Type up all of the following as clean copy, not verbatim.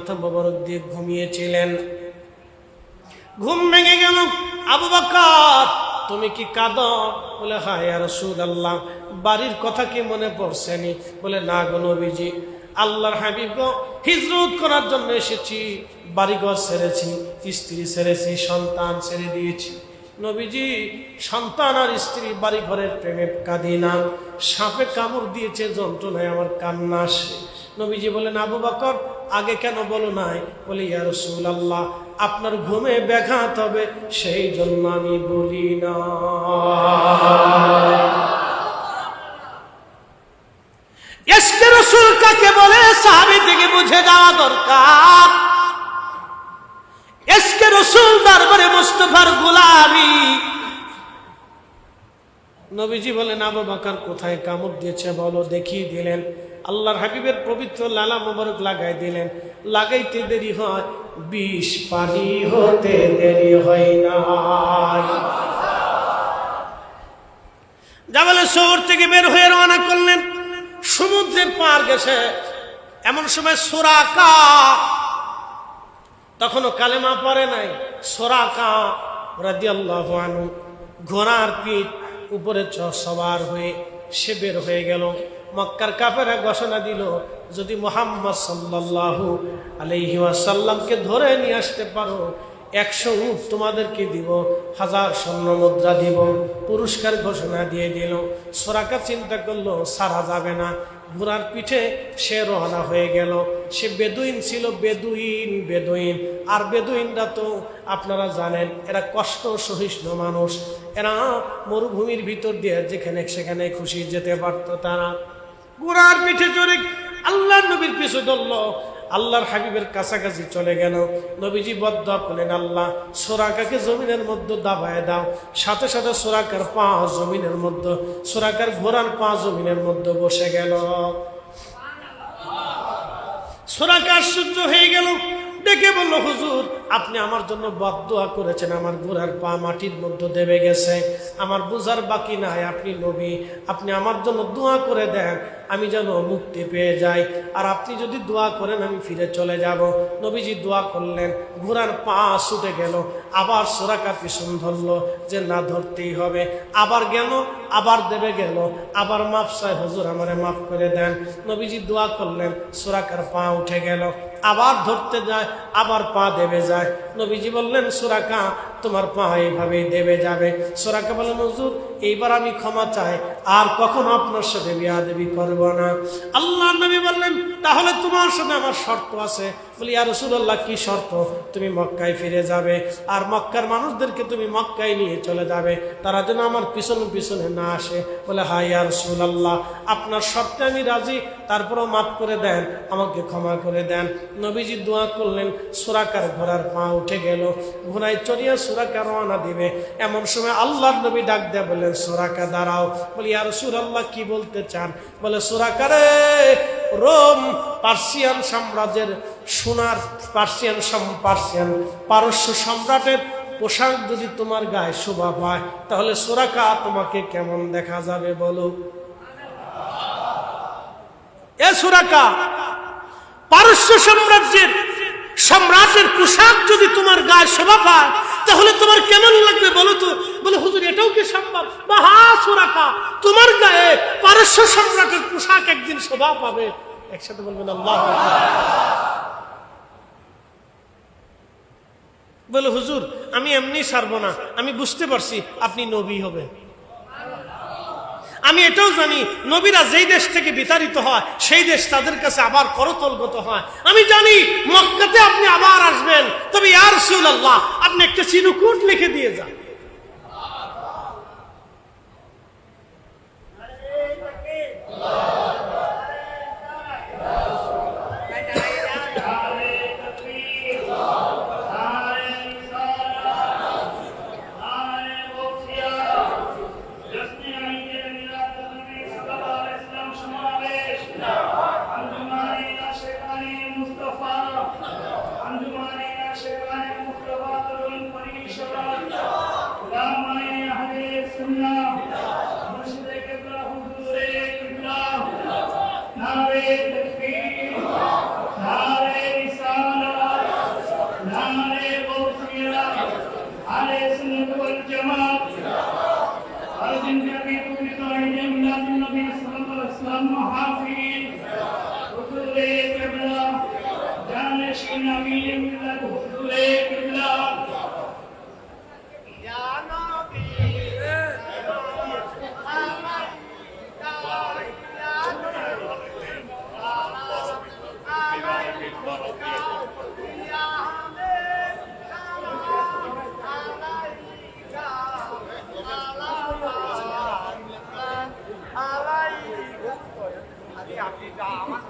মাথা মোবারক দিয়ে ঘুমিয়েছিলেন। ঘুম ভেঙে গেল। আবু বকর, তুমি কি কাঁদো? বলে, হ্যাঁ ইয়া রাসূলুল্লাহ, বাড়ির কথা কি মনে পড়ছেনি? বলে, না গো নবীজি, আল্লাহর হাবিব গো, হিজরত করার জন্য এসেছি, বাড়িঘর ছেড়েছি, স্ত্রী ছেড়েছি, সন্তান ছেড়ে দিয়েছি। নবীজি, সন্তান আর স্ত্রী বাড়ি ঘরের প্রেমে কাঁদি না, সাপে কামড় দিয়েছে, যন্ত্রণায় আমার কান্না আসে। নবীজি বলেন, আবু বকর, আগে কেন বলো নাই? বলে, ইয়া রাসূলুল্লাহ, আপনার ঘুমে ব্যাঘাত হবে, সেই জন্য আমি বলি না। ইশকে রাসূল কাকে বলে সাহাবী থেকে বুঝে যাওয়া দরকার। ইশকে রাসূল দরবারে মুস্তাফার গোলামি। নবীজি বলেন, আবু বকর কোথায় কামড় দিয়েছে বলো। দেখিয়ে দিলেন। আল্লাহর হাবিবের পবিত্র লালা মোবারক লাগাই দিলেন। লাগাইতে দেরি হয়, বিষ পানি হতে দেরি হয় না। জাবালে শহর থেকে বের হয়ে রওনা করলেন। সমুদ্রের পার গেছে। এমন সময় সুরাকা, তখনও কালেমা পড়ে নাই, সুরাকা রাদিয়াল্লাহু আনহু ঘোড়ার পিঠ উপরে সওয়ার হয়ে সে বের হয়ে গেল। মক্কার কাফেররা ঘোষণা দিল, যদি মুহাম্মদ সাল্লাল্লাহু আলাইহি ওয়াসাল্লামকে ধরে নিয়ে আসতে পারো, 100 উট তোমাদেরকে দিব, 1000 স্বর্ণ মুদ্রা দিব, পুরস্কার ঘোষণা দিয়ে দিল। সুরাকা চিন্তা করলো, সারা যাবে না। ঘোড়ার পিঠে সে রওনা হয়ে গেল। সে বেদুইন ছিল, বেদুইন। আর বেদুইনরা তো আপনারা জানেন, এরা কষ্ট সহিষ্ণু মানুষ। এরা মরুভূমির ভিতর দিয়ে যেখানে সেখানে খুশি যেতে পারত। তারা ঘোড়ার পিঠে চড়ে আল্লাহর নবীর পিছু ধরল। আল্লাহর হাবিবের কাছাকাছি চলে গেল। নবীজি বদদুয়া করলেন, আল্লাহ সুরাকাকে জমিনের মধ্যে দাবায় দাও। সাথে সাথে সুরাকার পা জমিনের মধ্যে, সুরাকার ঘোড়ার পা জমিনের মধ্যে বসে গেল। সুরাকা আশ্চর্য হয়ে গেল, ডেকে বলল, হুজুর, আপনি আমার জন্য বদদুয়া করেছেন, আমার ঘোড়ার পা মাটির মধ্যে দেবে গেছে, আমার বুঝার বাকি নাই, আপনি নবী, আপনি আমার জন্য দোয়া করে দেন, আমি যেন মুক্তি পেয়ে যাই। আর আপনি যদি দোয়া করেন আমি ফিরে চলে যাব। নবীজি দোয়া করলেন, ঘোড়ার পা ছুটে গেল। আবার সুরাকা পিছন ধরলো যে না, ধরতেই হবে। আবার গেল, আবার দেবে গেল, আবার মাফ চাই, হুজুর আমারে মাফ করে দেন। নবীজি দোয়া করলেন, সুরাকার পা উঠে গেল। আবার ধরতে যায়, আবার পা দেবে যায়। নবীজি বললেন, সুরাকা তোমার পা এইভাবেই দেবে যাবে। সুরাকা বললেন, হুজুর এইবার আমি ক্ষমা চাই, আর কখনো আপনার সাথে বিয়াদবি করব না। আল্লাহ নবী বললেন, তাহলে তোমার সাথে আমার শর্ত আছে। বলি, ইয়া রাসূলুল্লাহ, কি শর্ত? তুমি মক্কায় ফিরে যাবে, আর মক্কার মানুষদেরকে তুমি মক্কায় নিয়ে চলে যাবে, তারা যেন আমার পিছনে পিছনে না আসে। বলে, হ্যাঁ ইয়া রাসূলুল্লাহ, আপনার শর্তে আমি রাজি, তারপরেও মাফ করে দেন, আমাকে ক্ষমা করে দেন। নবীজি দোয়া করলেন। সুরাকার ঘোড়ার পা উঠে গেল। ঘোড়ায় চড়িয়া সুরাকা রওনা দিবে। এমন সময় আল্লাহর নবী ডাক দেয়া বললেন, সুরাকা দাঁড়াও। বলি, ইয়া রাসূলুল্লাহ, কি বলতে চান? বলে, সুরাকা রে, রোম পার্সিয়ান সাম্রাজ্যের সোনার পার্সিয়ান পারস্য সম্রাটের পোশাক যদি তোমার গায়ে শোভা পায়, তাহলে সুরাকা তোমাকে কেমন দেখা যাবে বলো? এ সুরাকা, পারস্য সম্রাটের পোশাক যদি তোমার গায়ে শোভা পায়, তাহলে তোমার কেমন লাগবে বলো তো? বলে, হুজুর এটাও কি সম্ভব? বা হ্যাঁ সুরাকা, তোমার গায়ে পারস্য সম্রাটের পোশাক একদিন শোভা পাবে। একসাথে বলবেন আল্লাহু আকবার। বলে, হুজুর আমি এমনি ছাড়বো না, আমি বুঝতে পারছি আপনি নবী হবেন। আমি এটাও জানি নবীরা যেই দেশ থেকে বিতাড়িত হয় সেই দেশ তাদের কাছে আবার করতলগত হয়। আমি জানি মক্কাতে আপনি আবার আসবেন, তবে ইয়া রাসূলুল্লাহ আপনি একটা চিরকুট লিখে দিয়ে যান। Anjuman Sheikh Mustafa Tarun Parishad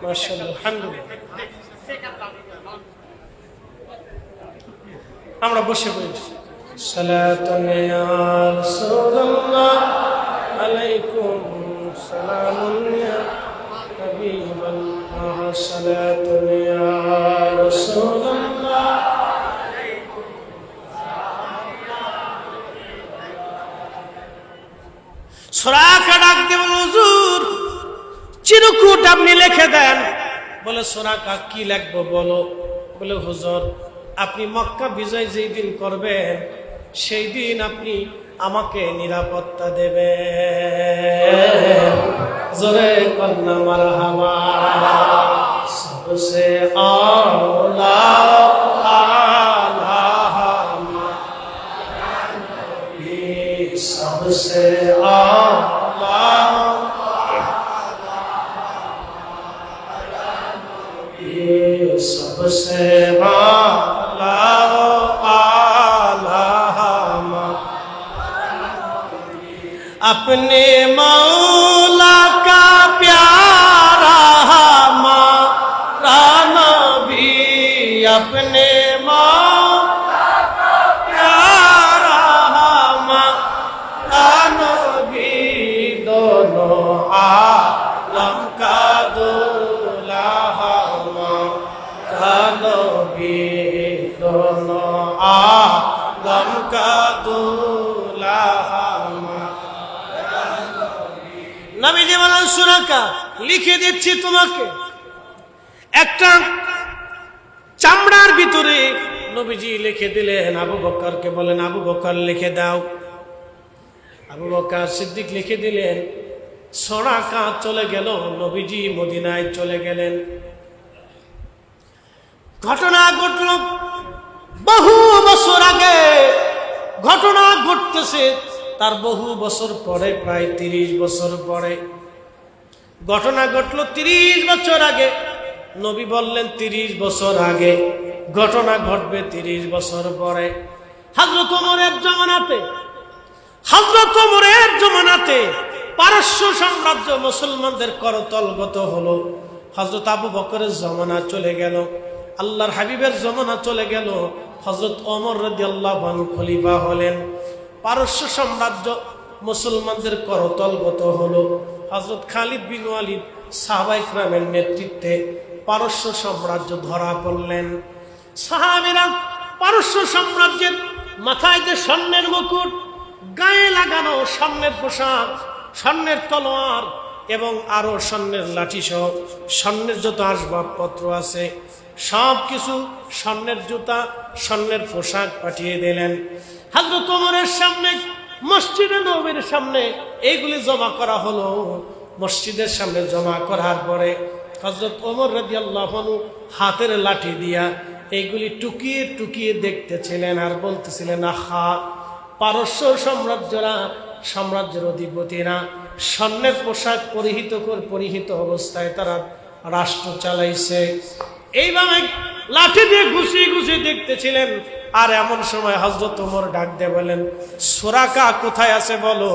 মাশাআল্লাহ, আলহামদুলিল্লাহ। আমরা বসে পড়ি। সালাতুন ইয়া রাসূলুল্লাহ আলাইকুম সালামুন ইয়া হাবিবাল্লাহ সালাতুন ইয়া রাসূলুল্লাহ। সুরাকা ডাক দিয়ে বলে হুজুর চিরকুট আপনি লিখে দেন। বলে সুরাকা কি লিখবো বলো? বলে হুজুর আপনি মক্কা বিজয় যেই দিন করবেন সেই দিন আপনি আমাকে নিরাপত্তা দেবেন। জোরে কন্যা মারহাবা। সবসে আলা सबसे आला ये सबसे आला आला अपने मौला का प्यारा हमारा नबी अपने নবীজি বলেন সুরাকা লিখে দিচ্ছি তোমাকে। একটা চামড়ার ভিতরে নবীজি লিখে দিলেন। আবু বকরকে বলেন আবু বকর লিখে দাও। আবু বকর সিদ্দিক লিখে দিলেন। সুরাকা চলে গেল। নবীজি মদিনায় চলে গেলেন। ঘটনা ঘটল বহু বছর আগে। ঘটনা ঘটতেছে তার বহু বছর পরে, প্রায় 30 বছর পরে ঘটনা ঘটলো। 30 বছর আগে নবী বললেন 30 বছর আগে ঘটনা ঘটবে 30 বছর পরে। হযরত ওমরের জমানাতে পারস্য সাম্রাজ্য মুসলমানদের করতলগত হলো। হযরত আবু বকরের জমানা চলে গেল। আল্লাহর হাবিবের জমানা চলে গেল। হযরত ওমর রাদিয়াল্লাহু আনহু খলিফা হলেন। পারস্য সাম্রাজ্য মুসলমানদের করতলগত হলো। হযরত খালিদ বিন ওয়ালিদ সাহাবায়ে কেরামের নেতৃত্বে পারস্য সাম্রাজ্য ধরা পড়লেন। সাহাবীরা পারস্য সাম্রাজ্যের মাথায় যে স্বর্ণের মুকুট, গায়ে লাগানো স্বর্ণের পোশাক, স্বর্ণের তলোয়ার এবং আরো স্বর্ণের লাঠি সহ স্বর্ণের যত আসবাবপত্র আছে সব কিছু, স্বর্ণের জুতা, স্বর্ণের পোশাক পাঠিয়ে দিলেন। হযরত ওমরের সামনে, মসজিদে নববীর সামনে এইগুলি জমা করা হলো। মসজিদের সামনে জমা করার পরে হযরত ওমর রাদিয়াল্লাহু আনহু হাতের লাঠি দিয়া এইগুলি টুকিয়ে টুকিয়ে দেখতেছিলেন আর বলতেছিলেন, আহা, পারস্য সাম্রাজ্যের অধিপতিরা স্বর্ণের পোশাক পরিহিত অবস্থায় তারা রাষ্ট্র চালাইছে। এইভাবে লাঠি দিয়ে ঘুষিয়ে ঘুষিয়ে দেখতেছিলেন। আর এমন সময় হযরত ওমর ডাক দিয়ে বলেন, সুরাকা কোথায় আছে বলো।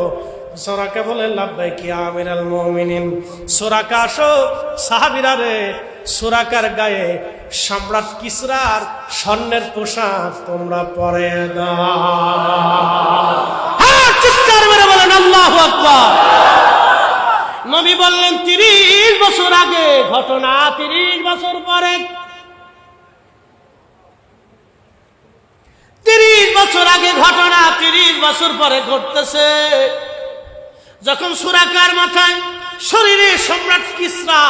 সুরাকা বলেন, লাব্বাইক ইয়া আমিরাল মুমিনিন। সুরাকা আসো। সাহাবীরা রে, সুরাকার গায়ে সম্রাট কিসরার স্বর্ণের পোশাক তোমরা পরে দাও। হ্যাঁ, চিৎকার মেরে বলেন আল্লাহু আকবার। নবী বললেন 30 বছর আগে ঘটনা, 30 বছর পরে। 30 বছর আগে ঘটনা 30 বছর পরে ঘটতেছে। যখন সুরাকার মাথায় শরীরে সম্রাট কিসরা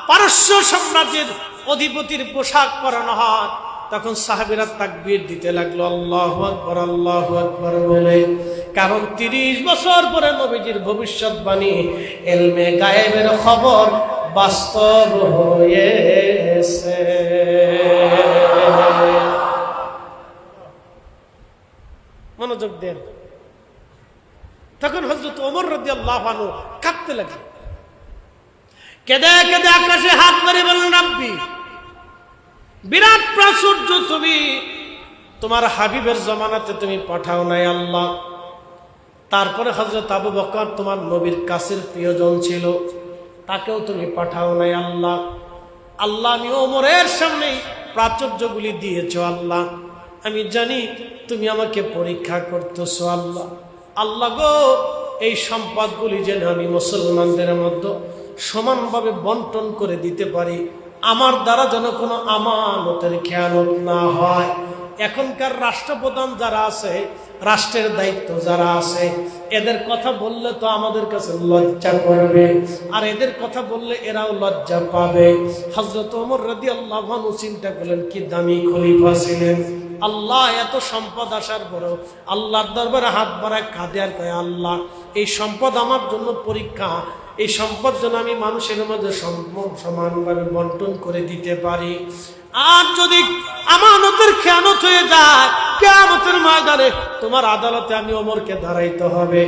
পারস্য সাম্রাজ্যের অধিপতির পোশাক পরানো হয়, তখন সাহাবীরা তাকবীর দিতে লাগলো, আল্লাহু আকবার, আল্লাহু আকবার বলে। কারণ 30 বছর পরে নবীজির ভবিষ্যৎবাণী, ইলমে গায়েবের খবর বাস্তব হয়েছে। মনোযোগ দেন। তখন হযরত ওমর রাদিয়াল্লাহু আনহু কাঁদতে লাগলেন, কেঁদে কেঁদে আকাশে হাত মেরে বললেন, রাব্বি, বিরাট প্রাচুর্য তুমি তোমার হাবিবের জমানাতে তুমি পাঠাও নাই আল্লাহ। তারপরে হযরত আবু বকর তোমার নবীর কাছের প্রিয়জন ছিল, তাকেও তুমি পাঠাও নাই আল্লাহ। আল্লাহ, আমি ওমরের সামনে প্রাচুর্যগুলি দিয়েছো আল্লাহ, আমি জানি তুমি আমাকে পরীক্ষা করতেছো আল্লাহ। আল্লাহ গো, এই সম্পদগুলি যেন আমি মুসলমানদের মধ্যে সমানভাবে বন্টন করে দিতে পারি, আমার দ্বারা যেন কোনো আমানতের খেয়ানত না হয়। এখনকার রাষ্ট্রপ্রধান যারা আছে, রাষ্ট্রের দায়িত্ব যারা আছে, এদের কথা বললে তো আমাদের কাছে লজ্জা করবে, আর এদের কথা বললে এরাও লজ্জা পাবে। হযরত ওমর রাদিয়াল্লাহু আনহু চিন্তা করলেন, কি দামি খলিফা ছিলেন। আল্লাহ, এত সম্পদ আসার পরেও আল্লাহর দরবারে হাত বাড়ায় কাঁদে আর কয়, আল্লাহ, এই সম্পদ আমার জন্য পরীক্ষা, এই সম্পদ যেন আমি মানুষের মধ্যে সমানভাবে বন্টন করে দিতে পারি। আর যদি আমানতের খেয়ানত হয়ে যায়, কিয়ামতের ময়দানে তোমার আদালতে আমি ওমরকে দাঁড়াইতে হবে।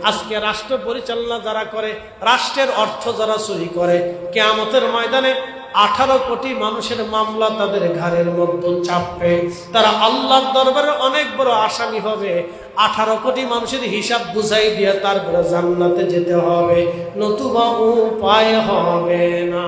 আজকে রাষ্ট্র পরিচালনা যারা করে, রাষ্ট্রের অর্থ যারা চুরি করে, কিয়ামতের ময়দানে 18 কোটি মানুষের মামলা তাদের ঘাড়ের মধ্যে চাপবে। তারা আল্লাহর দরবারে অনেক বড় আসামি হবে। 18 কোটি মানুষের হিসাব বুঝাই দিয়ে তারপরে জান্নাতে যেতে হবে, নতুবা উপায় হবে না।